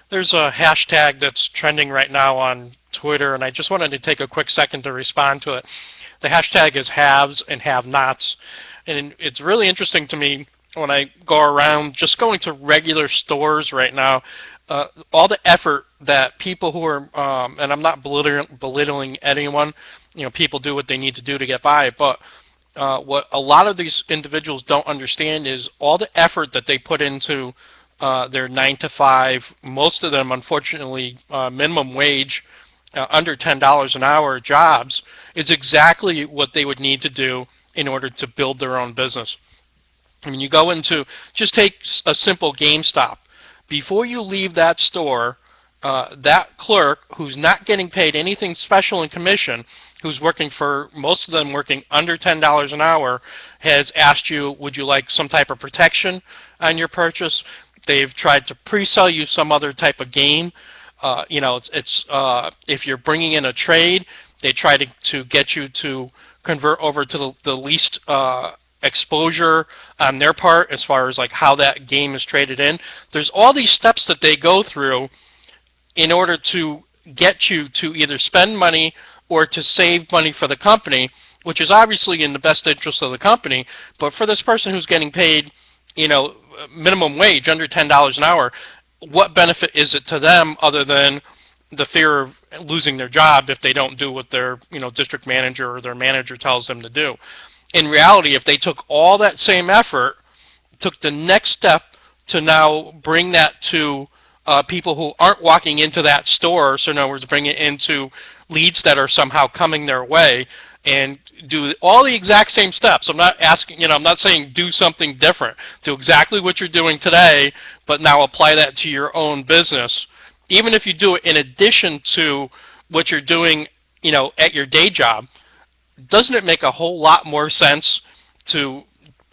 There's a hashtag that's trending right now on Twitter, and I just wanted to take a quick second to respond to it. The hashtag is haves and have-nots, and it's really interesting to me when I go around just going to regular stores right now, all the effort that people who are, and I'm not belittling anyone, people do what they need to do to get by, but what a lot of these individuals don't understand is all the effort that they put into their 9 to 5, most of them unfortunately minimum wage, under $10 an hour jobs, is exactly what they would need to do in order to build their own business. I mean, you go into, just take a simple GameStop. Before you leave that store, that clerk who's not getting paid anything special in commission, who's working for, most of them working under $10 an hour, has asked you, would you like some type of protection on your purchase? They've tried to pre-sell you some other type of game. If you're bringing in a trade, they try to get you to convert over to the least exposure on their part as far as like how that game is traded in. There's all these steps that they go through in order to get you to either spend money or to save money for the company, which is obviously in the best interest of the company. But for this person who's getting paid, minimum wage under $10 an hour, what benefit is it to them other than the fear of losing their job if they don't do what their district manager or their manager tells them to do? In reality, if they took all that same effort, took the next step to now bring that to people who aren't walking into that store, so in other words, bring it into leads that are somehow coming their way, and do all the exact same steps. I'm not asking, I'm not saying do something different. Do exactly what you're doing today, but now apply that to your own business. Even if you do it in addition to what you're doing, at your day job, doesn't it make a whole lot more sense to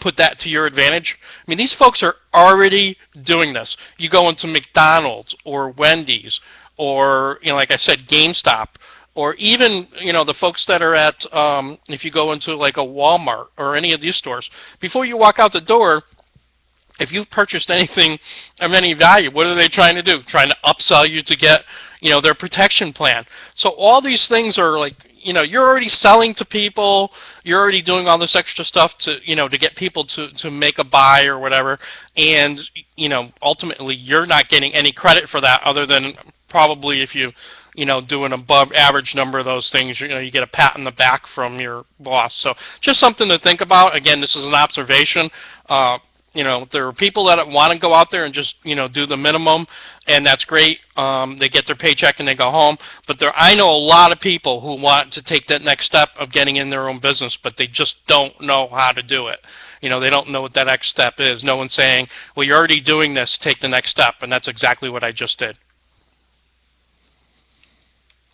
put that to your advantage? I mean, these folks are already doing this. You go into McDonald's or Wendy's or, like I said, GameStop, or even, the folks that are at, if you go into like a Walmart or any of these stores, before you walk out the door, if you've purchased anything of any value, what are they trying to do? Trying to upsell you to get, their protection plan. So all these things are like, you're already selling to people, you're already doing all this extra stuff to, to get people to make a buy or whatever, and, ultimately you're not getting any credit for that other than probably if you, do an above average number of those things, you get a pat on the back from your boss. So just something to think about. Again, this is an observation. There are people that want to go out there and just, do the minimum, and that's great. They get their paycheck and they go home. But I know a lot of people who want to take that next step of getting in their own business, but they just don't know how to do it. They don't know what that next step is. No one's saying, well, you're already doing this, take the next step, and that's exactly what I just did.